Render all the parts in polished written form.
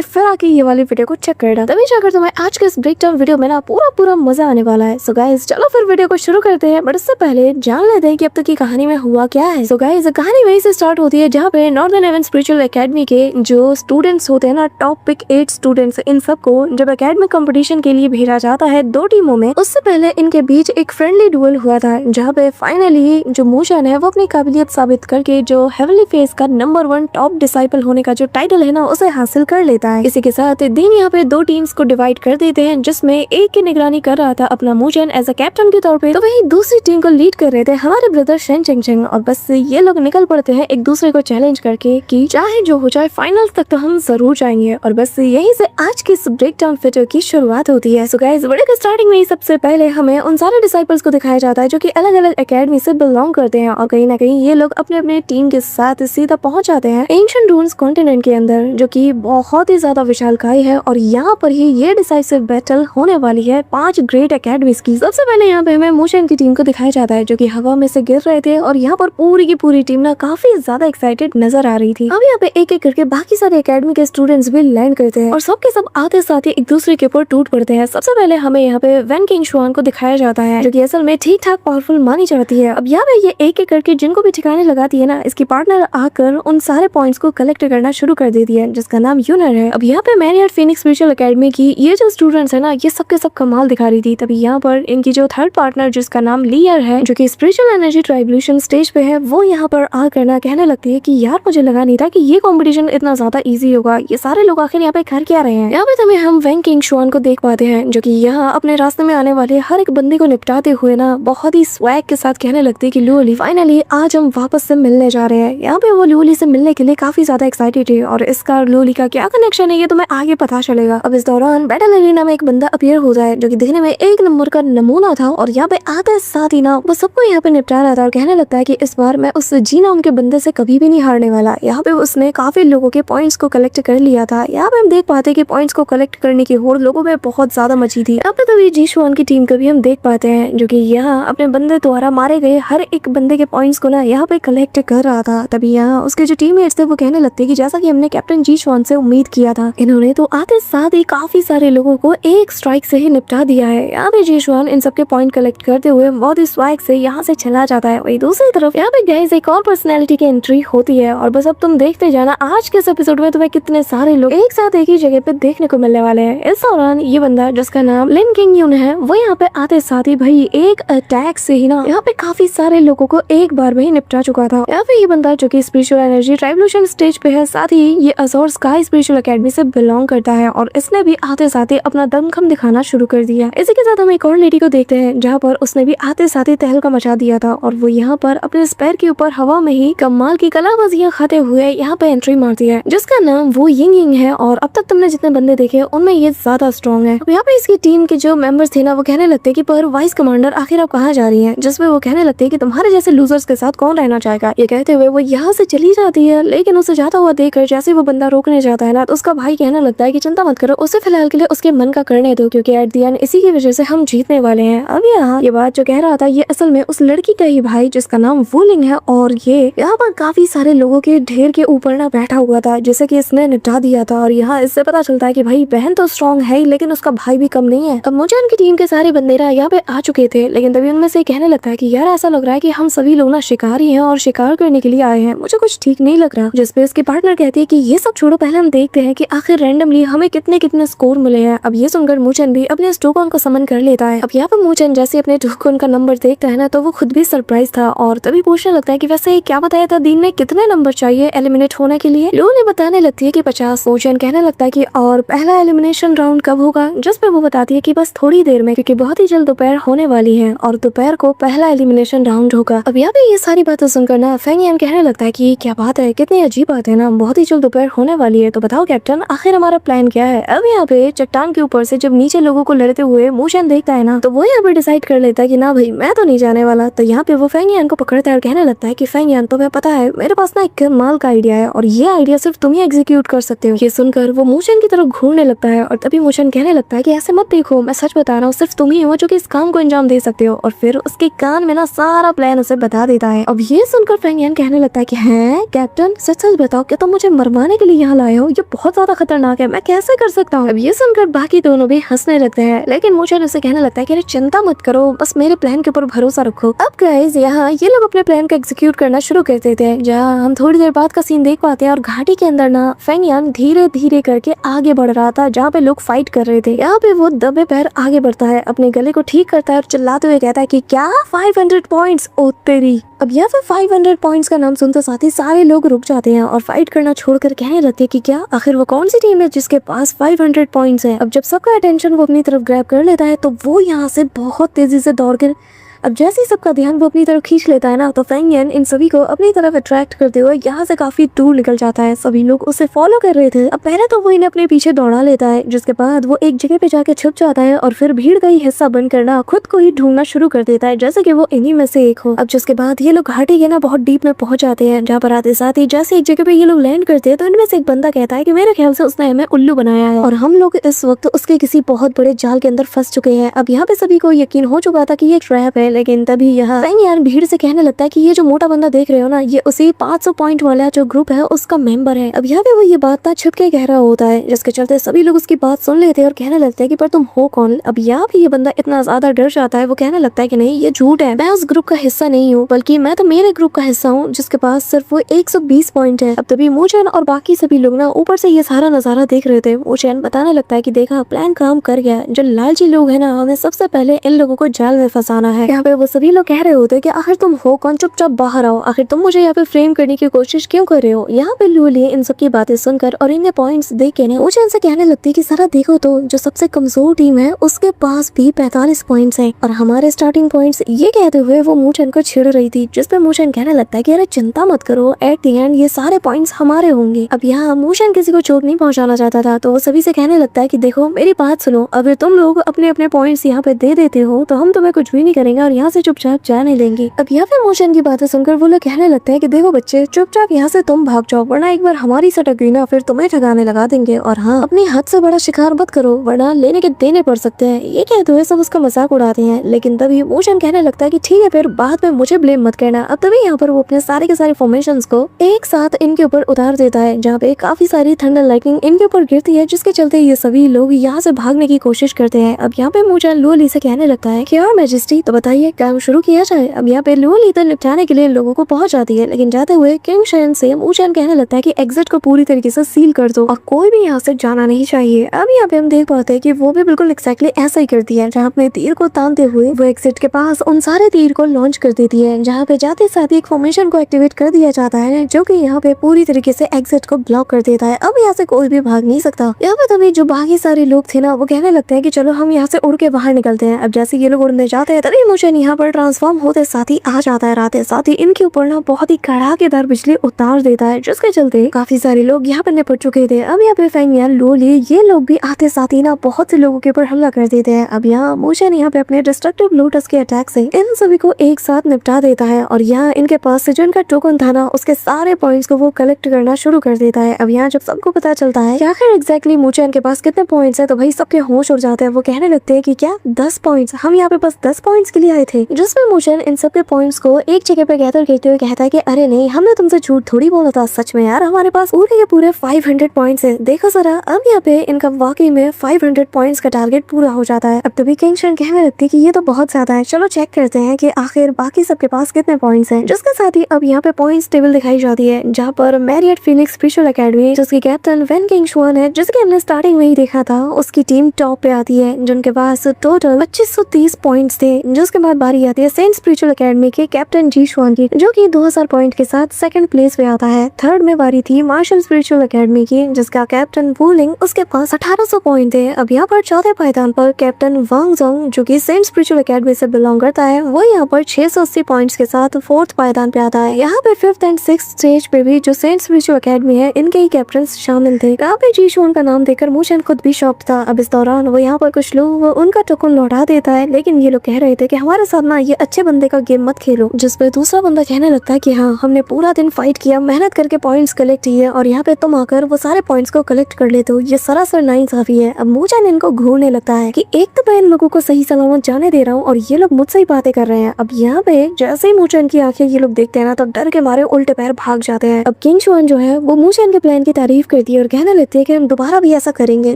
फिर आके ये वाली वीडियो को चेक करना, तभी जाकर तुम्हें आज के इस ब्रेक डाउन वीडियो में ना पूरा मजा आने वाला है। सो गाइस चलो फिर वीडियो को शुरू करते हैं, बट उससे पहले जान लेते हैं कि अब तक की कहानी में हुआ क्या है। सो गाइस कहानी वहीं से स्टार्ट होती है जहाँ पे नॉर्दर्न हेवन स्पिरिचुअल एकेडमी के जो स्टूडेंट्स होते हैं ना, टॉप पिक 8 स्टूडेंट्स, इन सबको जब एकेडमिक कंपटीशन के लिए भेजा जाता है 2 टीमों में, उससे पहले इनके बीच एक फ्रेंडली डुएल हुआ था जहाँ पे फाइनली जो मूशन है वो अपनी काबिलियत साबित करके जो हेवनली फेस का नंबर 1 टॉप डिसाइपल होने का जो टाइटल है ना उसे हासिल कर लेता है। इसी के साथ दिन यहाँ पे 2 टीम्स को डिवाइड कर देते हैं, जिसमें एक की निगरानी कर रहा था अपना मूशन एज अ कैप्टन के तौर पे, तो वहीं दूसरी टीम को लीड कर रहे थे हमारे ब्रदर शेन चेंग चेंग। और बस ये लोग निकल पड़ते हैं एक दूसरे को चैलेंज करके कि चाहे जो हो जाए फाइनल तक तो हम जरूर जाएंगे। और बस यहीं से आज की इस ब्रेक डाउन वीडियो की शुरुआत होती है। सो गाइस वीडियो के स्टार्टिंग में ही सबसे पहले हमें उन सारे डिसाइपल्स को दिखाया जाता है जो कि अलग अलग एकेडमी से बिलोंग करते हैं, और कहीं ना कहीं ये लोग अपने अपने टीम के साथ सीधा पहुंच जाते हैं एंशिएंट रून्स कॉन्टिनेंट के अंदर, जो कि बहुत ही ज्यादा विशालकाय है। और यहाँ पर ही ये डिसाइसिव बैटल होने वाली है 5 ग्रेट एकेडमीज की। सबसे पहले यहाँ पे हमें मूशन की टीम को दिखाया जाता है जो कि हवा में से गिर रहे थे, और यहाँ पर पूरी की पूरी टीम ना काफी ज्यादा एक्साइटेड नजर आ रही थी। अब यहाँ पे एक एक करके बाकी सारे एकेडमी के स्टूडेंट्स भी लैंड करते हैं और सबके सब आते साथ ही एक दूसरे के ऊपर टूट पड़ते हैं। सबसे पहले हमें यहाँ पे वैन किंग शुआन को दिखाया जाता है जो कि असल में ठीक ठाक पावरफुल मानी जाती है। अब यहाँ पे ये एक एक करके जिनको भी ठिकाने लगाती है ना, इसकी पार्टनर आकर उन सारे पॉइंट्स को कलेक्ट करना शुरू कर देती है जिसका नाम यूनर है। अब यहाँ पे मैरियट फीनिक्स स्पिरिचुअल एकेडमी की ये जो स्टूडेंट्स है ना, ये सबके सब कमाल दिखा रही थी। तभी यहाँ पर इनकी जो थर्ड पार्टनर जिसका नाम लियर है, जो कि स्पिरिचुअल एनर्जी ट्राइब्यूशन स्टेज पे है, वो यहाँ पर आकर ना कहने लगती है कि यार मुझे लगा नहीं था कि ये कंपटीशन इतना ज्यादा इजी होगा, ये सारे लोग आखिर यहाँ पे कर क्या रहे हैं। यहाँ पे तभी हम वैन किंग शुआन को देख पाते हैं जो कि यहाँ अपने रास्ते में आने वाले हर एक बंदे को निपटाते हुए ना बहुत ही स्वैग के साथ कहने लगती है कि लूली फाइनली आज हम वापस से मिलने जा रहे हैं। यहाँ पे वो लूली से मिलने के लिए काफी ज्यादा एक्साइटेड है, और इसका लूली का क्या कनेक्शन है ये तो मैं आगे पता चलेगा। अब इस दौरान बैटल एरिना में एक बंदा अपीयर होता है जो कि दिखने में 1 नंबर का नमूना था, और यहाँ पे आते साथ ही ना वो सबको यहाँ पे निपटा रहा था और कहने लगता है कि इस बार मैं उस जी नाम के बंदे से कभी भी नहीं हारने वाला। यहाँ पे उसने काफी लोगों के पॉइंट्स को कलेक्ट कर लिया था। यहाँ पे हम देख पाते कि पॉइंट्स को कलेक्ट करने की होड़ लोगों में बहुत ज्यादा मची थी। यहाँ पे तभी जी शुआन की टीम को भी हम देख पाते हैं जो कि यहाँ अपने बंदे द्वारा मारे गए हर एक बंदे के पॉइंट्स को ना यहाँ पे कलेक्ट कर रहा था। तभी यहाँ उसके जो टीममेट्स थे वो कहने लगते कि जैसा कि हमने कैप्टन जी शुआन से उम्मीद किया था, इन्होंने तो आते साथ ही काफी सारे लोगों को एक स्ट्राइक से ही निपटा दिया है। यहाँ पे जी शुआन इन सबके पॉइंट कलेक्ट करते हुए बहुत ही स्वैग से यहाँ से चला जाता है। वही दूसरी तरफ यहाँ पे गाइस एक और पर्सनैलिटी की एंट्री होती है, और बस अब तुम देखते जाना आज के इस एपिसोड में तुम्हें कितने सारे लोग एक साथ एक ही जगह पे देखने को मिलने वाले हैं। इस दौरान ये बंदा जिसका नाम लिन किंग यून है, वो यहाँ पे आते साथ ही भाई एक अटैक से ही ना यहाँ पे काफी सारे लोगों को एक बार में ही निपटा चुका था। यहाँ पे ये बंदा जो कि स्पिरिचुअल एनर्जी ट्राइब्यूशन स्टेज पे है, साथ ही ये अज़ोर स्काई स्पिरिचुअल एकेडमी से बिलोंग करता है, और इसने भी आते साथ ही अपना दमखम दिखाना शुरू कर दिया। इसी के साथ हम एक और लेडी को देखते हैं जहाँ पर उसने भी आते साथ ही तहलका मचा दिया था, और वो यहाँ पर अपने स्पैर के ऊपर हवा में ही कमाल की कलाबाजियां खाते हुए यहाँ पे एंट्री मारती है जिसका नाम वो यिंग यिंग है। और अब तक तुमने जितने बंदे देखे उनमें ये ज्यादा स्ट्रॉन्ग है। अब यहाँ पे इसकी टीम के जो मेंबर्स थे ना, वो कहने लगते कि पर वाइस कमांडर आखिर आप कहाँ जा रही हैं, जिसमें वो कहने लगते कि तुम्हारे जैसे लूजर्स के साथ कौन रहना चाहेगा। ये कहते हुए वो यहाँ से चली जाती है, लेकिन उसे जाता हुआ देखकर जैसे वो बंदा रोकने जाता है ना, तो उसका भाई कहने लगता है कि चिंता मत करो, उसे फिलहाल के लिए उसके मन का करने दो, क्योंकि एट द एंड इसी की वजह से हम जीतने वाले हैं। अब यहाँ ये बात जो कह रहा था ये असल में उस लड़की का ही भाई जिसका नाम वूलिंग है, और ये यहाँ पर काफी सारे लोगों के ढेर के ऊपर ना बैठा हुआ था जैसे कि इसने निपटा दिया था। और यहाँ इससे पता चलता है कि भाई बहन तो स्ट्रॉन्ग है ही, लेकिन उसका भाई भी कम नहीं है। अब मुझे की टीम के सारे बंदे ना यहाँ पे आ चुके थे, लेकिन तभी उनमें से कहने लगता है कि यार ऐसा लग रहा है कि हम सभी लोग ना शिकारी हैं और शिकार करने के लिए आए हैं, मुझे कुछ ठीक नहीं लग रहा। जिसपे इसकी पार्टनर कहती है कि ये सब छोड़ो, पहले हम देखते हैं कि आखिर रैंडमली हमें कितने कितने स्कोर मिले हैं। अब ये सुनकर मूचन भी अपने टोकन को समन कर लेता है। अब यहाँ पे मूचन जैसे अपने टोकन का नंबर देखता है ना, तो वो खुद भी सरप्राइज था, और तभी पूछने लगता है कि वैसे क्या बताया था दीन ने कितने नंबर चाहिए एलिमिनेट होने के लिए। लो ने बताने लगती है कि 50। मूचन कहने लगता है कि और पहला एलिमिनेशन राउंड कब होगा, जिसपे वो बताती है कि बस थोड़ी देर में, क्योंकि बहुत ही जल्द दोपहर होने वाली है और दोपहर को पहला एलिमिनेशन राउंड होगा। अब यहाँ पे ये सारी बातें सुनकर ना फेंग यान कहने लगता है कि क्या बात है, कितनी अजीब बात है ना, बहुत ही जल्द दोपहर होने वाली है, तो बताओ कैप्टन आखिर हमारा प्लान क्या है। अब यहाँ पे चट्टान के ऊपर से जब नीचे लोगों को लड़ते हुए मूशन देखता है ना, तो वो यहाँ पे डिसाइड कर लेता है कि ना भाई मैं तो नहीं जाने वाला। तो यहाँ पे वो फेंग यान को पकड़ता है और कहने लगता है कि फेंग यान तुम्हें पता है मेरे पास ना एक कमाल का आइडिया है, और ये आइडिया सिर्फ तुम ही एग्जीक्यूट कर सकते हो। ये सुनकर वो मूशन की तरफ घूरने लगता है, और तभी मूशन कहने लगता है कि ऐसे मत देखो, मैं सच बता रहा हूँ, सिर्फ तुम ही हो जो कि इस काम को अंजाम दे सकते हो। और फिर उसके कान में ना सारा प्लान उसे बता देता है। अब ये सुनकर फेंग यान कहने लगता है कि हैं कैप्टन सच सच बताओ, क्या तुम मुझे मरवाने के लिए यहाँ लाए हो, ये बहुत बहुत ज्यादा खतरनाक है, मैं कैसे कर सकता हूँ। अब ये सुनकर बाकी दोनों भी हंसने लगते हैं, लेकिन मूचेन उसे कहने लगता है कि अरे चिंता मत करो, बस मेरे प्लान के ऊपर भरोसा रखो। अब गाइस यहाँ ये लोग अपने प्लान को एग्जीक्यूट करना शुरू कर देते हैं, जहाँ हम थोड़ी देर बाद का सीन देख पाते हैं और घाटी के अंदर ना फेंग यान धीरे धीरे करके आगे बढ़ रहा था, जहाँ पे लोग फाइट कर रहे थे। यहाँ पे वो दबे पैर आगे बढ़ता है, अपने गले को ठीक करता है और चिल्लाते हुए कहता है कि क्या 500 पॉइंट्स, ओ तेरी। अब यहाँ पे 500 पॉइंट्स का नाम सुनते साथ ही सारे लोग रुक जाते हैं और फाइट करना छोड़कर कहने लगते हैं कि क्या आखिर वो कौन सी टीम है जिसके पास 500 पॉइंट्स है। अब जब सबका अटेंशन वो अपनी तरफ ग्रैब कर लेता है तो वो यहाँ से बहुत तेजी से दौड़कर, अब जैसे ही सबका ध्यान वो अपनी तरफ खींच लेता है ना, तो फेंग यान इन सभी को अपनी तरफ अट्रैक्ट करते हुए यहाँ से काफी दूर निकल जाता है। सभी लोग उसे फॉलो कर रहे थे। अब पहले तो वो इन्हें अपने पीछे दौड़ा लेता है, जिसके बाद वो एक जगह पे जाके छुप जाता है और फिर भीड़ का ही हिस्सा बनकर ना खुद को ही ढूंढना शुरू कर देता है, जैसे कि वो इन्हीं में से एक हो। अब जिसके बाद ये लोग घाटी के ना बहुत डीप में पहुंच जाते हैं, जहाँ पर आते साथ ही जैसे एक जगह पे ये लोग लैंड करते हैं तो इनमें से एक बंदा कहता है कि मेरे ख्याल से उसने हमें उल्लू बनाया है और हम लोग इस वक्त उसके किसी बहुत बड़े जाल के अंदर फंस चुके हैं। अब यहाँ पे सभी को यकीन हो चुका था कि ये ट्रैप है, लेकिन तभी फेंग यान भीड़ से कहने लगता है कि ये जो मोटा बंदा देख रहे हो ना, ये उसी 500 पॉइंट वाला जो ग्रुप है उसका मेंबर है। अब यहाँ पे वो ये बात ना छिप के कह रहा होता है, जिसके चलते सभी लोग उसकी बात सुन लेते हैं और कहने लगते हैं कि पर तुम हो कौन। अब यहाँ पे ये बंदा इतना ज्यादा डर जाता है, वो कहने लगता है कि नहीं ये झूठ है, मैं उस ग्रुप का हिस्सा नहीं हूँ, बल्कि मैं तो मेरे ग्रुप का हिस्सा हूँ जिसके पास सिर्फ वो 120 पॉइंट है। अब तभी मूचेन और बाकी सभी लोग ना ऊपर से ये सारा नजारा देख रहे थे। मूचेन बताने लगता है कि देखा प्लान काम कर गया, जो लालची लोग है ना, हमें सबसे पहले इन लोगों को जाल में फंसाना है। यहाँ पे वो सभी लोग कह रहे होते हैं कि आखिर तुम हो कौन, चुपचाप बाहर आओ, आखिर तुम मुझे यहाँ पे फ्रेम करने की कोशिश क्यों कर रहे हो। यहाँ पे लूली इन सब की बातें सुनकर और इन्हें पॉइंट्स देख के ना मूचेन से कहने लगती है कि सारा देखो तो जो सबसे कमजोर टीम है उसके पास भी 45 पॉइंट्स हैं और हमारे स्टार्टिंग पॉइंट्स। ये कहते हुए वो मूचेन को छेड़ रही थी, जिस पे मूचेन कहने लगता है कि अरे चिंता मत करो, एट द एंड ये सारे पॉइंट्स हमारे होंगे। अब यहाँ मूचेन किसी को चोट नहीं पहुंचाना चाहता था, तो वो सभी से कहने लगता है कि देखो मेरी बात सुनो, अगर तुम लोग अपने अपने पॉइंट्स यहाँ पे दे देते हो तो हम तुम्हें कुछ भी नहीं करेंगे और यहाँ से चुपचाप जाने देंगे। अब यहाँ पे मूचेन की बातें सुनकर वो लोग कहने लगते हैं कि देखो बच्चे, चुपचाप यहाँ से तुम भाग जाओ, वरना एक बार हमारी सटक गई ना फिर तुम्हें ठगाने लगा देंगे, और हाँ अपनी हद से बड़ा शिकार मत करो वरना लेने के देने पड़ सकते हैं। ये कहते हुए सब उसका मजाक उड़ाते हैं, लेकिन तभी मूचेन कहने लगता है कि ठीक है फिर बाद में मुझे ब्लेम मत करना। अब तभी यहाँ पर वो अपने सारे के सारे फॉर्मेशंस को एक साथ इनके ऊपर उतार देता है, जहाँ पे काफी सारी थंडर लाइटनिंग इनके ऊपर गिरती है, जिसके चलते ये सभी लोग यहाँ से भागने की कोशिश करते हैं। अब यहाँ पे मूचेन लूली से कहने लगता है कि मैजेस्टी तो बताइए काम शुरू किया जाए। अब यहाँ पे लूली तो निपटाने के लिए लोगों को पहुंच जाती है, लेकिन जाते हुए किंग शेन से मूचेन कहने लगता है कि एग्जिट को पूरी तरीके से सील कर दो और कोई भी यहाँ से जाना नहीं चाहिए। अब यहाँ पे हम देख पाते हैं कि वो भी बिल्कुल एक्जैक्टली ऐसा ही करती है, जहाँ अपने तीर को तानते हुए वो एग्जिट के पास उन सारे तीर को लॉन्च कर देती है, जहाँ पे जाते साथ ही एक फॉर्मेशन को एक्टिवेट कर दिया जाता है, जो कि यहाँ पे पूरी तरीके से एग्जिट को ब्लॉक कर देता है। अब यहाँ से कोई भी भाग नहीं सकता। यहाँ पे तभी जो बाकी सारे लोग थे ना, वो कहने लगते हैं कि चलो हम यहाँ से उड़ के बाहर निकलते हैं। अब जैसे ये लोग उड़ने जाते हैं तभी मूचेन यहाँ पर ट्रांसफॉर्म होते साथ ही आ जाता है, राते साथ ही इनके ऊपर ना बहुत ही कड़ाकेदार बिजली उतार देता है, जिसके चलते काफी सारे लोग यहाँ पर निपट चुके थे। अब यहाँ पे फेंग यान, लूली ये लोग भी आते साथ ही ना बहुत से लोगों के ऊपर हमला कर देते हैं। अब यहाँ मूचेन यहाँ पे अपने डिस्ट्रक्टिव लोटस के अटैक से इन सभी को एक साथ निपटा देता है और यहाँ इनके पास से जो इनका टोकन था ना, उसके सारे पॉइंट्स को वो कलेक्ट करना शुरू कर देता है। अब यहाँ जब सबको पता चलता है कि आखिर एग्जैक्टली मूचेन के पास कितने पॉइंट्स है, तो भाई सबके होश उड़ जाते हैं। वो कहने लगते हैं कि क्या 10 पॉइंट्स, हम यहाँ पे बस 10 पॉइंट्स के लिए आए थे। जिसमें मूचेन इन सबके पॉइंट्स को एक जगह पे गैदर करते हुए कहता है कि अरे नहीं, हमने तुमसे झूठ थोड़ी बोला था, सच में यार हमारे पास पूरे के पूरे 500 पॉइंट्स है, देखो जरा। अब यहाँ पे इनका वाकई में 500 पॉइंट्स का टारगेट पूरा हो जाता है। अब तभी किंग शेन कहने लगती है कि ये तो बहुत ज्यादा है, चलो चेक करते हैं कि आखिर बाकी सबके पास कितने पॉइंट्स हैं। जिसके साथ ही अब यहाँ पे पॉइंट्स टेबल दिखाई जाती है, जहाँ पर मैरियट फीनिक्स स्पेशल एकेडमी जिसकी कैप्टन वेन किंग शुआन है, जिसके हमने स्टार्टिंग में ही देखा था, उसकी टीम टॉप पे आती है, जिनके पास टोटल 2530 पॉइंट्स थे। जिसके बाद बारी आती है सेंट स्पिरिचुअल एकेडमी के कैप्टन जी शुआन की, जो कि 2000 पॉइंट के साथ सेकंड प्लेस पे आता है। थर्ड में बारी थी मार्शल स्पिरिचुअल एकेडमी की, जिसका कैप्टन वूलिंग, उसके पास 1800 पॉइंट थे। अब यहाँ पर चौथे पायदान पर कैप्टन वांग जोंग, जो कि सेंट स्पिरिचुअल एकेडमी से बिलोंग करता है, वो यहाँ पर 680 पॉइंट्स के साथ फोर्थ पायदान पे आता है। यहाँ पे फिफ्थ एंड सिक्स्थ स्टेज पे भी जो सेंट स्पिरिचुअल एकेडमी है, इनके ही कैप्टन शामिल थे। यहाँ पे जी शुआन का नाम देखकर मूचेन खुद भी शॉक्ड था। अब इस दौरान वो यहाँ पर कुछ लोग उनका टोकन लौटा देता है, लेकिन ये लोग कह रहे थे कि हमारे हमारे साथ ना ये अच्छे बंदे का गेम मत खेलो। जिस पे दूसरा बंदा कहने लगता है कि हाँ, हमने पूरा दिन फाइट किया, मेहनत करके पॉइंट्स कलेक्ट किए और यहाँ पे तुम आकर वो सारे पॉइंट्स को कलेक्ट कर लेते हो, ये सरासर नाइंसाफी है। अब मूचन इनको घूरने लगता है कि एक तो मैं इन लोगों को सही सलामत जाने दे रहा हूँ और ये लोग मुझसे ही बातें कर रहे हैं। अब यहाँ पे जैसे ही मूचन की आंखें ये लोग देखते हैं ना, तो डर के मारे उल्टे पैर भाग जाते हैं। अब किंग शुआन जो है वो मूचन के प्लान की तारीफ करती है और कहने लगती है कि हम दोबारा भी ऐसा करेंगे,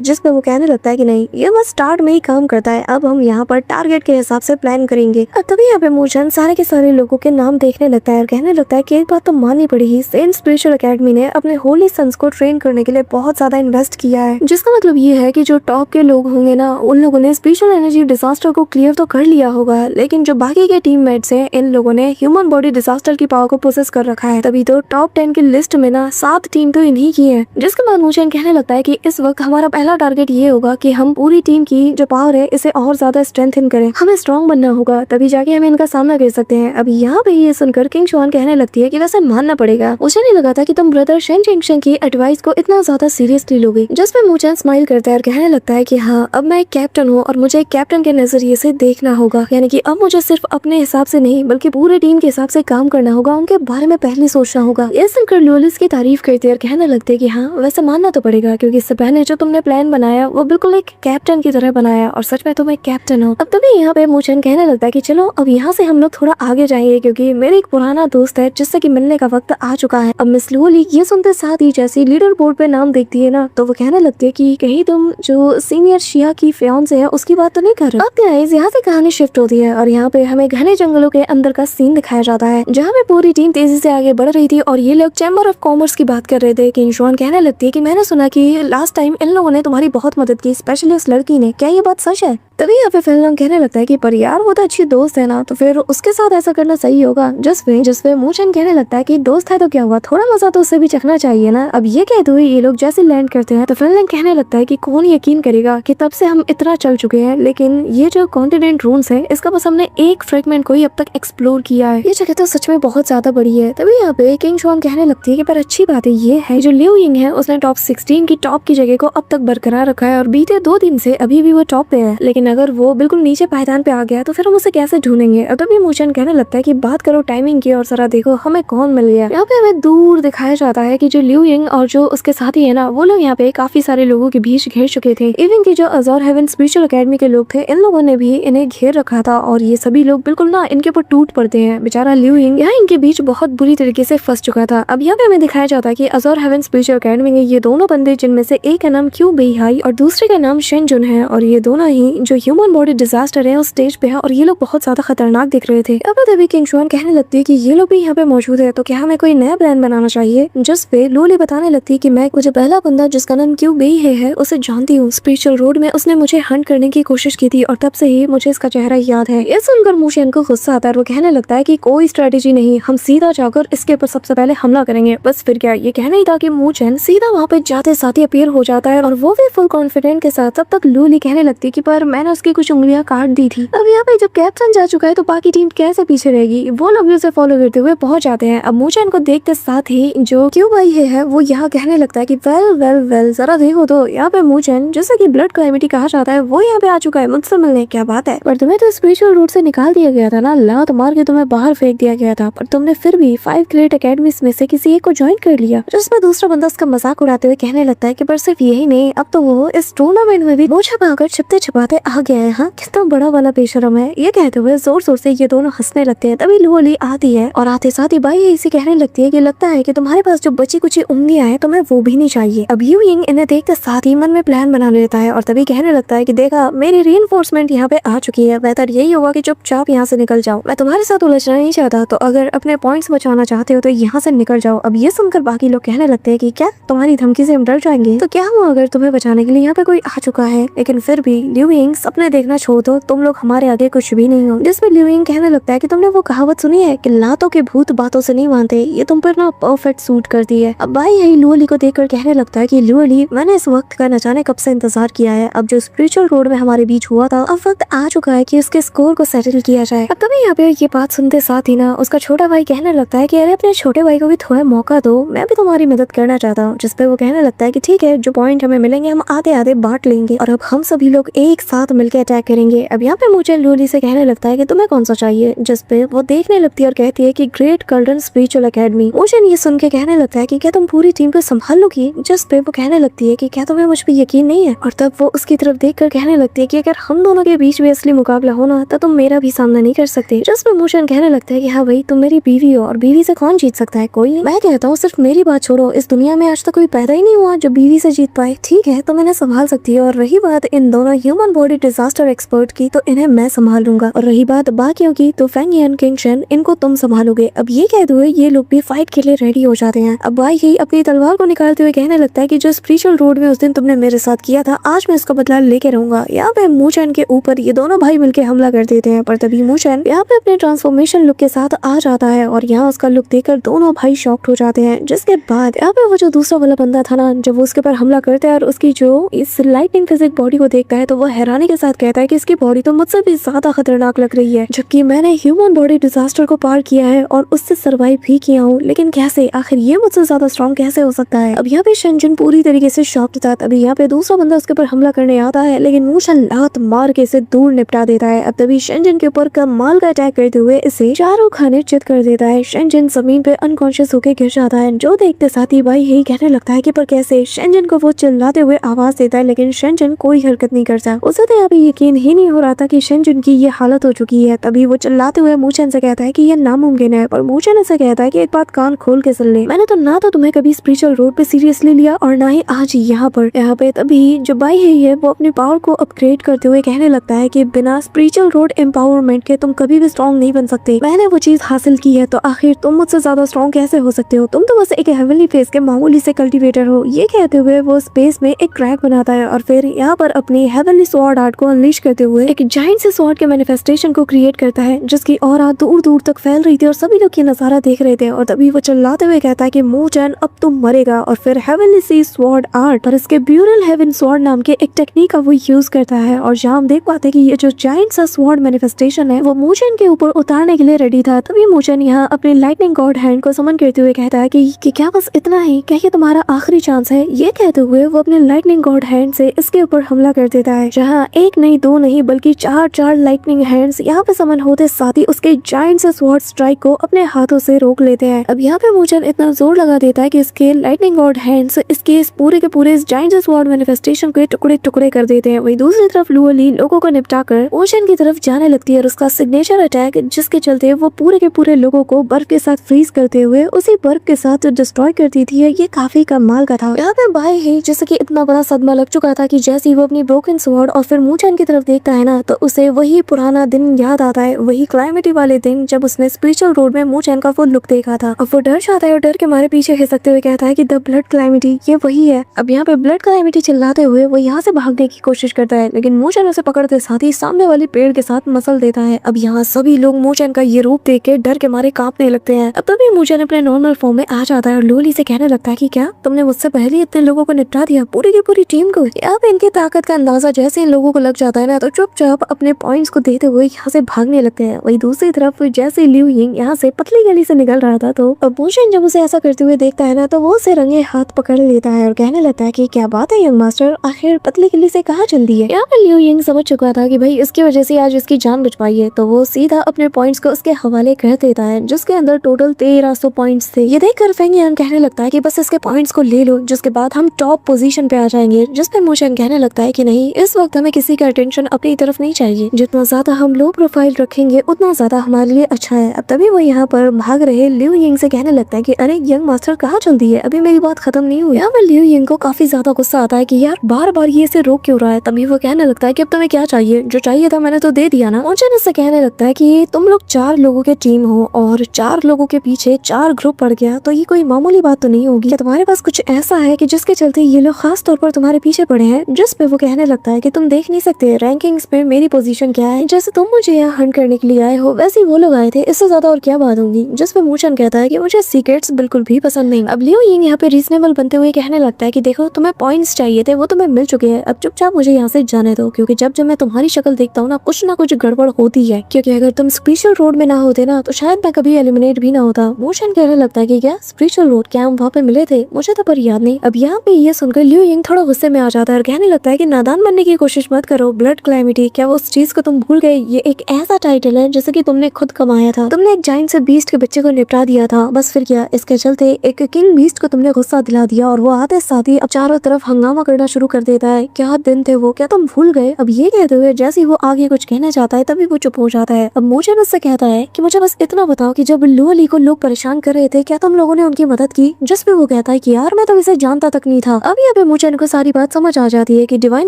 जिस पे वो कहने लगता है कि नहीं, ये बस स्टार्ट में ही काम करता है, अब हम यहाँ पर टारगेट के हिसाब से प्लान करेंगे। अब तभी यहाँ पे मूचन सारे के सारे लोगों के नाम देखने लगता है और कहने लगता है कि एक बात तो माननी पड़ेगी, सेंट स्पिरिचुअल एकेडमी ने अपने होली सन्स को ट्रेन करने के लिए बहुत ज्यादा इन्वेस्ट किया है, जिसका मतलब ये है कि जो टॉप के लोग होंगे ना, उन लोगों ने स्पिरिचुअल एनर्जी डिजास्टर को क्लियर तो कर लिया होगा, लेकिन जो बाकी के टीममेट्स हैं, इन लोगों ने ह्यूमन बॉडी डिजास्टर की पावर को प्रोसेस कर रखा है। तभी तो टॉप 10 की लिस्ट में ना 7 टीम तो इन्हीं की है। जिसके बाद मूचन कहने लगता है कि इस वक्त हमारा पहला टारगेट ये होगा कि हम पूरी टीम की जो पावर है इसे और ज्यादा स्ट्रेंथन करें, हमें स्ट्रॉन्ग बनना होगा, तभी जाके हम इनका सामना कर सकते हैं। अब यहाँ पे ये सुनकर किंग शुआन कहने लगती है कि वैसे मानना पड़ेगा, मुझे नहीं लगा था कि तुम ब्रदर शेन चिंगशन की एडवाइस को इतना ज्यादा सीरियसली लोगे। जिस पे मूचन स्माइल करता है और कहने लगता है कि हाँ, अब मैं एक कैप्टन हूँ और मुझे एक कैप्टन के नजरिए से देखना होगा, यानी कि अब मुझे सिर्फ अपने हिसाब से नहीं बल्कि पूरे टीम के हिसाब से काम करना होगा, उनके बारे में पहले सोचना होगा। ये सुनकर लुलिस की तारीफ करते हैं और कहने लगते हैं कि हाँ, वैसे मानना तो पड़ेगा, क्योंकि इससे पहले जो तुमने प्लान बनाया वो बिल्कुल एक कैप्टन की तरह बनाया और सच में तुम एक कैप्टन हो। अब तभी यहाँ पे मूचन कहने लगता है कि चलो अब यहाँ से हम लोग थोड़ा आगे जाएंगे, क्योंकि मेरे एक पुराना दोस्त है जिससे कि मिलने का वक्त आ चुका है। अब मिस लुली ये सुनते साथ ही जैसे लीडर बोर्ड पे नाम देखती है ना, तो वो कहने लगती है कि कहीं तुम जो सीनियर शिया की फियांसे है उसकी बात तो नहीं कर रहे। अब गाइस यहाँ से कहानी शिफ्ट होती है और यहाँ पे हमें घने जंगलों के अंदर का सीन दिखाया जाता है, जहाँ पे पूरी टीम तेजी से आगे बढ़ रही थी और ये लोग चैम्बर ऑफ कॉमर्स की बात कर रहे थे। किंग शुआन कहने लगती है कि मैंने सुना कि लास्ट टाइम इन लोगों ने तुम्हारी बहुत मदद की, स्पेशली उस लड़की ने, क्या ये बात सच है? तभी यहाँ पे फिल्म कहने लगता है कि पर यार वो तो अच्छी दोस्त है ना, तो फिर उसके साथ ऐसा करना सही होगा। जिसपे मूचन कहने लगता है कि दोस्त है तो क्या हुआ, थोड़ा मजा तो उससे भी चखना चाहिए ना। अब ये कहते हुए ये लोग जैसे लैंड करते हैं तो फिल्म कहने लगता है कि कौन यकीन करेगा कि तब से हम इतना चल चुके हैं, लेकिन ये जो कॉन्टिनेंट रून्स है इसका बस हमने एक फ्रेगमेंट को ही अब तक एक्सप्लोर किया है, ये जगह तो सच में बहुत ज्यादा बड़ी है। तभी यहाँ पे किंग शुआन कहने लगती है कि पर अच्छी बात है ये है जो लिu यिंग है उसने टॉप 16 की टॉप की जगह को अब तक बरकरार रखा है और बीते 2 दिन से अभी भी वो टॉप पे है, लेकिन अगर वो बिल्कुल नीचे पायदान पे आ गया तो फिर हम उसे कैसे ढूंढेंगे। अब तभी मूचन कहने लगता है कि बात करो टाइमिंग की और जरा देखो हमें कौन मिल गया। यहाँ पे हमें दूर दिखाया जाता है कि जो लिu यिंग और जो उसके साथी है ना, वो लोग यहाँ पे काफी सारे लोगों के बीच घेर चुके थे। इवन की जो अज़ोर हेवन स्पिरिचुअल एकेडमी के लोग थे, इन लोगों ने भी इन्हें घेर रखा था और ये सभी लोग बिल्कुल ना इनके ऊपर टूट पड़ते हैं। बेचारा लिu यिंग यहाँ इनके बीच बहुत बुरी तरीके से फंस चुका था। अब यहाँ पे हमें दिखाया जाता है कि अज़ोर हेवन स्पिरिचुअल एकेडमी के ये दोनों बंदे, जिनमें से एक का नाम क्यू बेईहाई और दूसरे का नाम शेन जुन है, और ये दोनों ही जो ह्यूमन बॉडी डिजास्टर है उस स्टेज पे है और ये लोग बहुत ज्यादा खतरनाक दिख रहे थे। अब तभी किंग शुआन कहने लगती है कि ये लोग भी यहाँ पे मौजूद है, तो क्या हमें कोई नया प्लान बनाना चाहिए। जिस पे लूली बताने लगती है कि मैं मुझे पहला बंदा जिसका नाम क्यू बेईहाई है उसे जानती हूँ, स्पिरिचुअल रोड में उसने मुझे हंट करने की कोशिश की थी और तब से ही मुझे इसका चेहरा याद है। ये सुनकर मूचन को गुस्सा आता है, वो कहने लगता है कि कोई स्ट्रेटेजी नहीं, हम सीधा जाकर इसके ऊपर सबसे पहले हमला करेंगे। बस फिर क्या, ये कहना ही था कि मूचन सीधा वहाँ पे जाते साथ ही अपीयर हो जाता है और वो भी फुल कॉन्फिडेंट के साथ। तब तक लूली कहने लगती है कि पर मैंने उसकी कुछ उंगलियां काट दी थी। अब यहाँ पे जब कैप्टन जा चुका है तो बाकी टीम कैसे पीछे रहेगी। वो लोग भी उसे फॉलो करते हुए पहुंच जाते हैं। अब मूचन को देखते साथ ही जो क्यू बेईहाई है वो यहाँ कहने लगता है कि वेल वेल वेल जरा देखो तो यहाँ पे मूचन, जैसे कि ब्लड कैलेमिटी कहा जाता है, वो यहाँ पे आ चुका है मुझसे मिलने। क्या बात है, पर तुम्हें तो स्पिरिचुअल रूट से निकाल दिया गया था ना, लात मार के तुम्हें बाहर फेंक दिया गया था, पर तुमने फिर भी 5 ग्रेट एकेडमीज में से किसी एक को ज्वाइन कर लिया। जिसमें दूसरा बंदा उसका मजाक उड़ाते हुए कहने लगता है कि पर सिर्फ यही नहीं, अब तो वो इस टूर्नामेंट में भी मोछा पाकर छिपते छिपाते आ गया है। हाँ, कितना बड़ा वाला बेशरम है। ये कहते हुए जोर जोर से ये दोनों हंसने लगते हैं। तभी लुली आती है और आते साथ ही बाई इसे कहने लगती है कि लगता है कि तुम्हारे पास जो बची कुछ उंगलियां हैं तुम्हें वो भी नहीं चाहिए। अब लिu यिंग इन्हें देखते साथ ही मन में प्लान बना लेता है और तभी कहने लगता है कि देखा, मेरी रीइंफोर्समेंट यहाँ पे आ चुकी है, बेहतर यही होगा कि चुपचाप यहाँ से निकल जाओ। मैं तुम्हारे साथ उलझना नहीं चाहता, तो अगर अपने पॉइंट्स बचाना चाहते हो तो यहाँ से निकल जाओ। अब ये सुनकर बाकी लोग कहने लगते हैं कि क्या तुम्हारी धमकी से हम डर जाएंगे, तो क्या हुआ अगर तुम्हें बचाने के लिए यहाँ पे कोई आ चुका है, लेकिन फिर भी लिu यिंग सपने देखना छोड़ दो, तुम लोग हमारे आगे कुछ भी नहीं हो। जिसमें लिu यिंग कहने लगता है कि तुमने वो कहावत सुनी है कि लातों के भूत बातों से नहीं मानते, ये तुम पर ना परफेक्ट सूट करती है। अब भाई यही लुली को देखकर कहने लगता है कि लुली, मैंने इस वक्त का न जाने कब से इंतजार किया है। अब जो स्पिरिचुअल रोड में हमारे बीच हुआ था, अब वक्त आ चुका है कि उसके स्कोर को सेटल किया जाए। अब तभी यहाँ पे ये बात सुनते साथ ही ना उसका छोटा भाई कहने लगता है कि अरे अपने छोटे भाई को भी थोड़ा मौका दो, मैं भी तुम्हारी मदद करना चाहता हूँ। जिसपे वो कहने लगता है कि ठीक है, जो पॉइंट हमें मिलेंगे हम आधे आधे बांट लेंगे और अब हम सभी लोग एक साथ साथ मिलकर अटैक करेंगे। अब यहाँ पे मूचन लूली से कहने लगता है कि तुम्हें कौन सा चाहिए, जिस पे वो देखने लगती है और कहती है कि ग्रेट कर्डन स्पिरिचुअल एकेडमी। मूचन ये सुन के कहने लगता है कि क्या तुम पूरी टीम को संभाल लोगी, जिस पे वो कहने लगती है कि क्या तुम्हें मुझ पे यकीन नहीं है। और तब वो उसकी तरफ देखकर कहने लगती है कि अगर हम दोनों के बीच में असली मुकाबला होना तो तुम मेरा भी सामना नहीं कर सकते। जिस पे मूचन कहने लगता है कि हाँ भाई, तुम मेरी बीवी हो और बीवी से कौन जीत सकता है, कोई नहीं। मैं कहता हूँ सिर्फ मेरी बात छोड़ो, इस दुनिया में आज तक कोई पैदा ही नहीं हुआ जो बीवी से जीत पाए। ठीक है, तो मैंने संभाल सकती है। और रही बात इन दोनों ह्यूमन बॉडी डिजास्टर एक्सपर्ट की, तो इन्हें मैं संभाल लूंगा। और रही बात बाकियों की, तो फेंग यान, किंग शेन, इनको तुम संभालोगे। अब ये कहते हुए ये लोग भी फाइट के लिए रेडी हो जाते हैं। अब बाई ही अपनी तलवार को निकालते हुए कहने लगता है कि जो स्पिरिचुअल रोड में उस दिन तुमने मेरे साथ किया था, आज मैं इसका बदला लेके रहूंगा। यहाँ पे मूचन के ऊपर ये दोनों भाई मिलकर हमला कर देते हैं, पर तभी मूचन यहाँ पे अपने ट्रांसफॉर्मेशन लुक के साथ आ जाता है और यहाँ उसका लुक देखकर दोनों भाई शॉक्ड हो जाते हैं। जिसके बाद यहाँ पे वो जो दूसरा वाला बंदा था ना, जब वो उसके ऊपर हमला करता है और उसकी जो इस लाइटनिंग फिजिक बॉडी को देखता है, तो वो हैरानी के साथ कहता है कि इसकी बॉडी तो मुझसे भी ज्यादा खतरनाक लग रही है, जबकि मैंने ह्यूमन बॉडी डिजास्टर को पार किया है और उससे सर्वाइव भी किया हूँ, लेकिन कैसे, आखिर ये मुझसे ज्यादा स्ट्रॉन्ग कैसे हो सकता है। अब यहाँ पे शेंजन पूरी तरीके से शॉक्ड था। तभी यहाँ पे दूसरा बंदा उसके ऊपर हमला करने आता है, लेकिन मूचन लात मार के इसे दूर निपटा देता है। अब तभी शेंजन के ऊपर कमाल का अटैक करते हुए इसे चारों खाने चित कर देता है। शेंजन जमीन पे अनकॉन्शियस होकर गिर जाता है। जो देखते साथ ही भाई यही कहने लगता है कि पर कैसे। शेंजन को वो चिल्लाते हुए आवाज देता है, लेकिन शेंजन कोई हरकत नहीं करता। उसे तो यहाँ पे यकीन ही नहीं हो रहा था कि शेंजन की ये हालत हो चुकी है। तभी वो चिल्लाते हुए मूचन से कहता है कि ये नामुमकिन है, पर मूचन ऐसा कहता है कि एक बात कान खोल के सुन ले, मैंने तो ना तो तुम्हें कभी स्पिरिचुअल रोड पे सीरियसली लिया और ना ही आज यहाँ पे। तभी जो बाई है वो अपने पावर को अपग्रेड करते हुए कहने लगता है कि बिना स्पिरिचुअल रोड एम्पावरमेंट के तुम कभी भी स्ट्रॉन्ग नहीं बन सकते। मैंने वो चीज हासिल की है, तो आखिर तुम मुझसे ज्यादा स्ट्रॉन्ग कैसे हो सकते हो, तुम तो बस एक हेवनली फेस के मामूली से कल्टीवेटर हो। ये कहते हुए वो स्पेस में एक क्रैक बनाता है और फिर यहाँ पर अपनी हेवनली स्वॉर्ड आर्ट को अनलीश करते हुए एक जाइंट से स्वॉर्ड के मैनिफेस्टेशन को क्रिएट करता है, जिसकी ऑरा दूर दूर तक फैल रही थी और सभी लोग ये नजारा देख रहे थे। और तभी वो चिल्लाते हुए कहता है कि मूचन अब तुम मरेगा। और फिर हेवनली सी स्वॉर्ड आर्ट और इसके ब्यूरल हेवन स्वॉर्ड नाम के एक टेक्निक का वो यूज करता है। और जहाँ हम देख पाते हैं कि ये जो जाइंट सा स्वॉर्ड मैनिफेस्टेशन है वो मूचन के ऊपर उतारने के लिए रेडी था। तभी मूचन यहाँ अपने लाइटनिंग गॉड हैंड को समन करते हुए कहता है कि क्या बस इतना ही, क्या ये तुम्हारा आखिरी चांस है। ये कहते हुए वो अपने लाइटनिंग गॉड हैंड से इसके ऊपर हमला कर देता है, जहाँ एक नहीं दो नहीं बल्कि चार लाइटनिंग हैंड्स यहाँ पे समन होते साथ ही उसके जाइंट से स्वॉर्ड स्ट्राइक को अपने हाथों से रोक लेते हैं। अब यहाँ पे मूचन इतना जोर लगा देता है कि इसके लाइटनिंग गॉड हैंड्स इसके इस पूरे के पूरे इस जाइंट से स्वॉर्ड मैनिफेस्टेशन के टुकड़े टुकड़े कर देते हैं। वही दूसरी तरफ लुओली लोगों को निपटाकर ओशन की तरफ जाने लगती है और उसका सिग्नेचर अटैक, जिसके चलते वो पूरे के पूरे लोगों को बर्फ के साथ फ्रीज करते हुए उसी बर्फ के साथ डिस्ट्रॉय कर दी थी। ये काफी कमाल का था। यहाँ पे बाई है जैसे कि इतना बड़ा सदमा लग चुका था कि जैसे ही वो अपनी ब्रोकन स्वॉर्ड और फिर मूचन की तरफ देखता है ना, तो उसे वही पुराना दिन याद आता है, वही क्लाइमेटी वाले दिन जब उसने स्पिरिचुअल रोड में मूचन का वो लुक देखा था। अब वो डर जाता है और डर के मारे पीछे खिसकते हुए कहता है कि द ब्लड क्लाइमेटी ये वही है। अब यहाँ पे ब्लड क्लाइमेटी चिल्लाते हुए वो यहाँ से भागने की कोशिश करता है, लेकिन मूचन उसे पकड़ते साथ ही सामने वाले पेड़ के साथ मसल देता है। अब यहाँ सभी लोग मूचन का ये रूप देख के डर के मारे कांपने लगते हैं। अब तभी मूचन अपने नॉर्मल फॉर्म में आ जाता है और लूली से कहने लगता है कि क्या तुमने मुझसे पहले इतने लोगों को निपटा दिया, पूरी की पूरी टीम को। यहाँ पे इनकी ताकत का अंदाजा जैसे इन लोगों को लग जाता है ना, तो चुपचाप अपने पॉइंट्स को देते हुए यहाँ से भागने लगते हैं। वही दूसरी तरफ जैसे लिu यिंग यहाँ से पतली गली से निकल रहा था, तो अब मूचन जब उसे ऐसा करते हुए देखता है ना, तो वो उसे रंगे हाथ पकड़ लेता है और कहने लगता है कि क्या बात है यंग मास्टर, आखिर पतली गली से कहाँ चल दी है। यहाँ पे लिu यिंग समझ चुका था कि भाई इसकी वजह से आज इसकी जान बच पाई है, तो वो सीधा अपने पॉइंट्स को उसके हवाले कर देता है, जिसके अंदर टोटल 1300 पॉइंट्स थे। ये देखकर फेंग यान कहने लगता है कि बस इसके पॉइंट्स को ले लो, जिसके बाद हम टॉप पोजीशन पे आ जाएंगे। जिस पे मूचन कहने लगता है कि नहीं, इस वक्त हमें किसी का अटेंशन अपनी तरफ नहीं चाहिए, जितना ज्यादा हम लो प्रोफाइल रखेंगे उतना ज्यादा हमारे लिए अच्छा है। अब तभी वो यहाँ पर भाग रहे लिu यिंग से कहने लगता है कि अरे यंग मास्टर कहाँ चल दी है, अभी मेरी बात खत्म नहीं हुई। यहाँ पर लिu यिंग को काफी ज्यादा गुस्सा आता है कि यार बार बार ये इसे रोक क्यों रहा है। तभी वो कहने लगता है कि अब तुम्हें क्या चाहिए, जो चाहिए था मैंने तो दे दिया ना। मूचन इससे कहने लगता है कि तुम लोग 4 लोगों के टीम हो और 4 लोगों के पीछे 4 ग्रुप पड़ गया, तो ये कोई मामूली बात तो नहीं होगी। क्या तुम्हारे पास कुछ ऐसा है कि जिसके चलते ये लोग खास तौर पर तुम्हारे पीछे पड़े हैं। जिस पे वो कहने लगता है कि तुम देख नहीं सकते रैंकिंग्स में मेरी पोजीशन क्या है, जैसे तुम मुझे यहाँ हंट करने के लिए आए हो वैसे ही वो लोग आए थे, इससे ज्यादा और क्या बात होगी। जिस पे मूचन कहता है कि मुझे सीक्रेट्स बिल्कुल भी पसंद नहीं। अब लिu यिंग यहाँ पे रीजनेबल बनते हुए कहने लगता है कि देखो तुम्हें पॉइंट्स चाहिए थे, वो तुम्हें मिल चुके हैं, अब चुपचाप मुझे यहाँ से जाने दो, क्योंकि जब जब मैं तुम्हारी शक्ल देखता हूँ ना कुछ गड़बड़ होती है, क्योंकि अगर तुम स्पिरिचुअल रोड में ना होते ना तो शायद मैं कभी एलिमिनेट भी ना होता। मूचन कहने लगता है कि क्या स्पिरिचुअल रोड, क्या हम वहाँ पे मिले थे, मुझे तो पर याद नहीं। अब यहाँ पे ये सुनकर लिu यिंग थोड़ा गुस्से में आ जाता है और कहने लगता है कि नादान बनने की कोशिश मत मत करो, ब्लड क्लैमिटी, क्या वो उस चीज को तुम भूल गए? ये एक ऐसा टाइटल है जैसे कि तुमने खुद कमाया था। तुमने एक जाइंट से बीस्ट के बच्चे को निपटा दिया था, बस फिर क्या, इसके चलते एक किंग बीस्ट को तुमने गुस्सा दिला दिया और वो आते साथ ही अब चारों तरफ हंगामा करना शुरू कर देता है। क्या दिन थे वो, क्या तुम भूल गए? अब ये कहते हुए जैसे ही वो आगे कुछ कहना चाहता है तभी वो चुप हो जाता है। अब मोचन उससे कहता है कि मुझे बस इतना बताओ कि जब लुओ ली को लोग परेशान कर रहे थे, क्या तुम लोगों ने उनकी मदद की? जिस पे वो कहता है कि यार मैं तो इसे जानता तक नहीं था। अब यहाँ पे मोचन को सारी बात समझ आ जाती है कि डिवाइन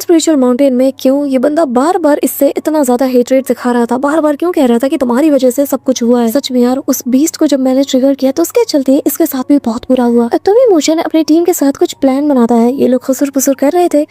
स्पिरिचुअल माउंटेन में क्यों ये बंदा बार बार इससे इतना ज्यादा हेट्रेट दिखा रहा था, बार बार क्यों कह रहा था कि तुम्हारी वजह से सब कुछ हुआ है। सच में यार, उस बीस्ट को जब मैंने ट्रिगर किया तो उसके चलते इसके साथ भी बहुत बुरा हुआ। अब तभी मोचन अपनी टीम के साथ कुछ प्लान बनाता है। ये लोग खुसुर पुसुर कर रहे थे,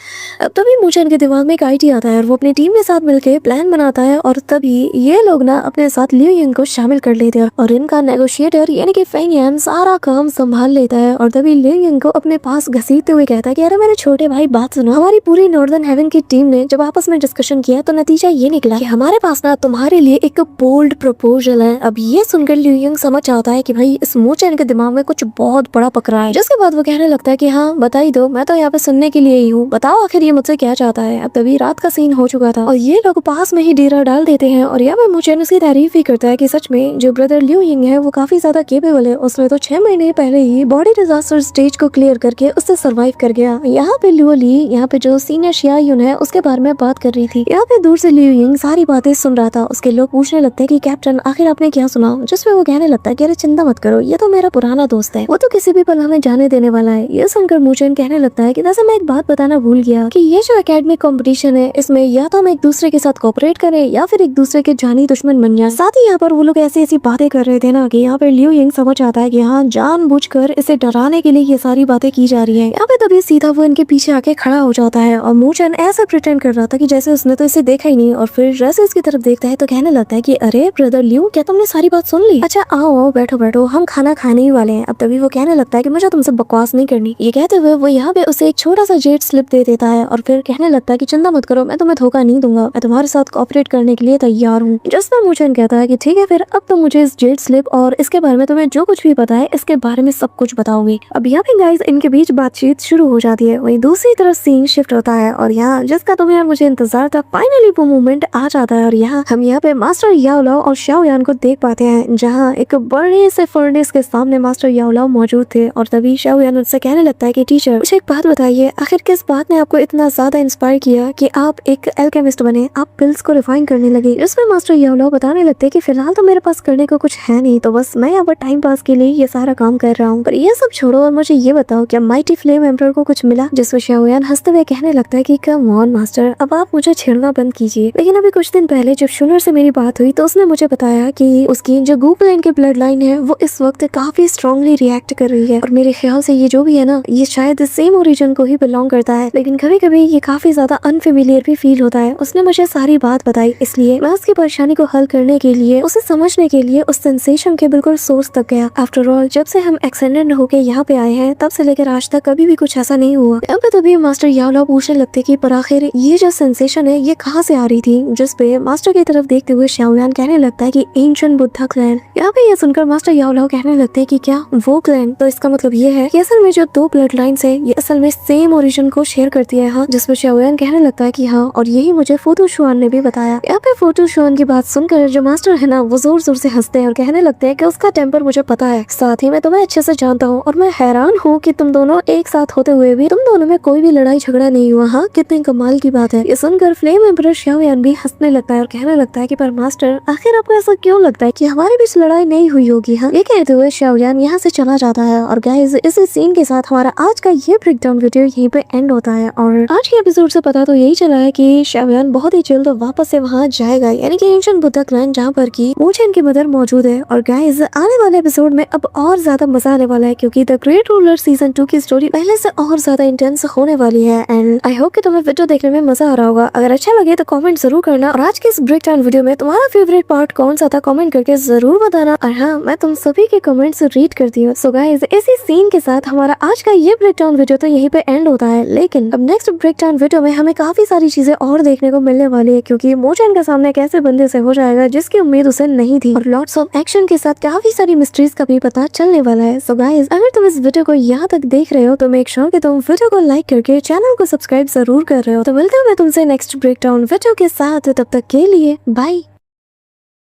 अब तभी मोचन के दिमाग में एक आइडिया आता है और वो अपनी टीम के साथ मिलकर प्लान बनाता है और तभी ये लोग ना अपने साथ लियो यंग को शामिल कर लेते हैं और इनका नेगोशिएटर यानी कि फेंग यान सारा काम संभाल लेता है। और तभी लियो यंग को अपने पास घसीटते हुए कहता है कि अरे मेरे छोटे भाई बात सुनो, हमारी पूरी नॉर्दर्न हेवन की टीम ने जब आपस में डिस्कशन किया तो नतीजा ये निकला कि हमारे पास ना तुम्हारे लिए एक बोल्ड प्रपोजल है। अब ये सुनकर लियो यंग समझ आता है कि भाई इस मोचन के दिमाग में कुछ बहुत बड़ा पकड़ा है। जिसके बाद वो कहने लगता है कि हाँ बता ही दो, मैं तो यहाँ पे सुनने के लिए ही हूँ, बताओ आखिर ये मुझसे क्या चाहता है। अब तभी रात का सीन हो चुका था और ये लोग पास में ही डेरा डाल देते हैं और यहाँ पे मोचन उसकी तारीफ भी करता है कि सच में जो ब्रदर लियो यंग है वो काफी ज्यादा केपेबल है। उसने तो 6 महीने पहले ही बॉडी डिजास्टर स्टेज को क्लियर करके उससे सर्वाइव कर गया। यहाँ पे लियो ली, यहाँ पे जो सीनियर शिया युन है उसके बारे में बात कर रही थी। यहाँ पे दूर से लियो यंग सारी बातें सुन रहा था। उसके लोग पूछने लगते हैं कि कैप्टन आखिर आपने क्या सुना, जिसपे वो कहने लगता है कि अरे चिंता मत करो, ये तो मेरा पुराना दोस्त है, वो तो किसी भी पल हमें जाने देने वाला है। ये सुनकर मोचन कहने लगता है कि वैसे मैं एक बात बताना भूल गया कि ये जो एकेडमिक कंपटीशन है इसमें या तो हम एक दूसरे के साथ कोऑपरेट करें या फिर एक दूसरे के जानी दुश्मन बन जाए। साथ ही यहाँ पर वो लोग ऐसी ऐसी बातें कर रहे थे ना कि यहाँ पे लियो यंग समझ आता है कि हाँ जानबूझकर इसे डराने के लिए ये सारी बातें की जा रही है। यहाँ पे तभी सीधा वो इनके पीछे आके खड़ा हो जाता है और मोचन ऐसा प्रिटेंड कर रहा था कि जैसे उसने तो इसे देखा ही नहीं और फिर जैसे इसकी तरफ देखता है तो कहने लगता है कि अरे ब्रदर लियो, क्या तुमने सारी बात सुन ली? अच्छा आओ आओ बैठो बैठो, हम खाना खाने ही वाले हैं। अब तभी वो कहने लगता है कि मुझे तुमसे बकवास नहीं करनी। ये कहते हुए वो यहाँ पे उसे एक छोटा सा जेट स्लिप दे देता है और फिर कहने लगता है कि चिंता मत करो, मैं तुम्हें धोखा नहीं दूंगा, मैं तुम्हारे साथ कोऑपरेट करने के लिए तैयार हूँ। जिसमें मोचन कहता है कि ठीक है फिर अब तो मुझे इस जेट स्लिप और इसके बारे में तुम्हें जो कुछ भी पता है इसके बारे में सब कुछ बताऊंगी। अब यहाँ पे गाइस इनके बीच बातचीत शुरू हो जाती है। वहीं दूसरी तरफ सीन शिफ्ट होता है और यहाँ जिसका तुम्हें और मुझे इंतजार था फाइनली वो मोमेंट आ जाता है और यहाँ हम यहाँ पे मास्टर याओ लाओ और शाओ यान को देख पाते हैं जहाँ एक बड़े से फर्नेस के सामने मास्टर याओ लाओ मौजूद थे। और तभी शाओ यान उनसे कहने लगता है कि टीचर मुझे एक बात बताइए, आखिर किस बात ने आपको इतना ज्यादा इंस्पायर किया कि आप एक एल्केमिस्ट बने, आप पिल्स को रिफाइन करने लगे। जिसमें मास्टर याओ लाओ बताने लगते हैं कि फिलहाल तो मेरे पास करने को कुछ है नहीं, तो बस मैं यहाँ पर टाइम पास के लिए ये सारा काम कर रहा हूँ। पर ये सब छोड़ो और मुझे ये बताओ क्या माइटी फ्लेम एम्परर को कुछ मिला? जिसमें शाओ यान हंसते हुए कहने लगता है कि कम ऑन मास्टर, अब आप मुझे छेड़ना बंद कीजिए। लेकिन अभी कुछ दिन पहले जब शूनर से मेरी बात हुई तो उसने मुझे बताया कि उसकी जो गू प्लेन की ब्लड लाइन है वो इस वक्त काफी स्ट्रांगली रिएक्ट कर रही है और मेरे ख्याल से ये जो भी है ना ये शायद सेम ओरिजिन को ही बिलोंग करता है, लेकिन कभी कभी ये काफी ज्यादा अनफेमिलियर भी फील होता है। उसने मुझे सारी बात बताई, इसलिए मैं उसकी परेशानी को हल करने के लिए, उसे समझने के लिए उस सेंसेशन के बिल्कुल सोर्स तक गया। आफ्टर ऑल जब से हम एक्सटेंडेड होके यहाँ पे आए हैं तब से लेकर आज तक कभी भी कुछ ऐसा नहीं हुआ। अब तभी मास्टर याओ लाओ पूछने लगते कि पर आखिर ये जो सेंसेशन है ये कहाँ से आ रही थी? जिस पे मास्टर की तरफ देखते हुए शाओ यान कहने लगता है कि एंशिएंट बुद्धा क्लैन। यहाँ पे ये सुनकर मास्टर याओ लाओ कहने लगते हैं कि क्या वो क्लैन? तो इसका मतलब ये है कि असल में जो दो ब्लड लाइन्स है ये असल में सेम ओरिजिन को शेयर करती है। हाँ, जिसमें शाओ यान कहने लगता है कि हाँ, और यही मुझे फोटो शुआन ने भी बताया। यहाँ पे फोटो शुआन की बात सुनकर जो मास्टर है ना वो जोर जोर से हंसते हैं और कहने लगते हैं कि उसका टेम्पर मुझे पता है, साथ ही मैं तुम्हें अच्छे से जानता हूँ और मैं हैरान हूँ कि तुम दोनों एक साथ होते हुए भी तुम दोनों में कोई भी लड़ाई झगड़ा नहीं हुआ। हाँ, कितने कमाल की बात है। ये सुनकर फ्लेम एम्परर शाओ यान भी हंसने लगता है और कहने लगता है कि पर मास्टर आखिर आपको ऐसा क्यों लगता है कि हमारे बीच लड़ाई नहीं हुई होगी? हाँ, ये कहते हुए शाओ यान यहाँ से चला जाता है। और गाइस इस सीन के साथ हमारा आज का ये ब्रेकडाउन वीडियो यहीं पे एंड होता है और आज के एपिसोड से पता तो यही चला है कि शाओ यान बहुत ही जल्द वापस से वहाँ जाएगा, यानी कि एंशिएंट बुद्धा क्लैन जहाँ पर की मोचन की मदर मौजूद है। और गाइस आने वाले एपिसोड में अब और ज्यादा मजा आने वाला है क्योंकि द ग्रेट रूलर सीजन 2 की स्टोरी पहले से और ज्यादा इंटेंस होने वाली है। एंड आई होप कि तुम्हें वीडियो देखने में मजा आ रहा होगा। अगर अच्छा लगे तो कमेंट जरूर करना और आज के इस ब्रेकडाउन वीडियो में तुम्हारा फेवरेट पार्ट कौन सा था कमेंट करके जरूर बताना। और हाँ, मैं तुम सभी के कमेंट्स रीड करती हूँ। सो गाइस इसी सीन के साथ हमारा आज का ये ब्रेकडाउन वीडियो तो यहीं पे एंड होता है, लेकिन अब नेक्स्ट ब्रेकडाउन वीडियो में हमें काफी सारी चीजें और देखने को मिलने वाली है क्योंकि मोचन का सामने कैसे बंदे से हो जाएगा जिसकी उम्मीद उसे नहीं थी और लॉट्स ऑफ एक्शन के साथ काफी सारी मिस्ट्रीज का भी पता चलने वाला है। सो गाइस अगर तुम इस वीडियो को यहाँ तक देख रहे हो तो मेक श्योर कि तुम वीडियो को लाइक करके चैनल को सब्सक्राइब जरूर कर रहे हो। तो मिलते हैं मैं तुमसे नेक्स्ट ब्रेक डाउन वीडियो के साथ, तब तक के लिए बाय।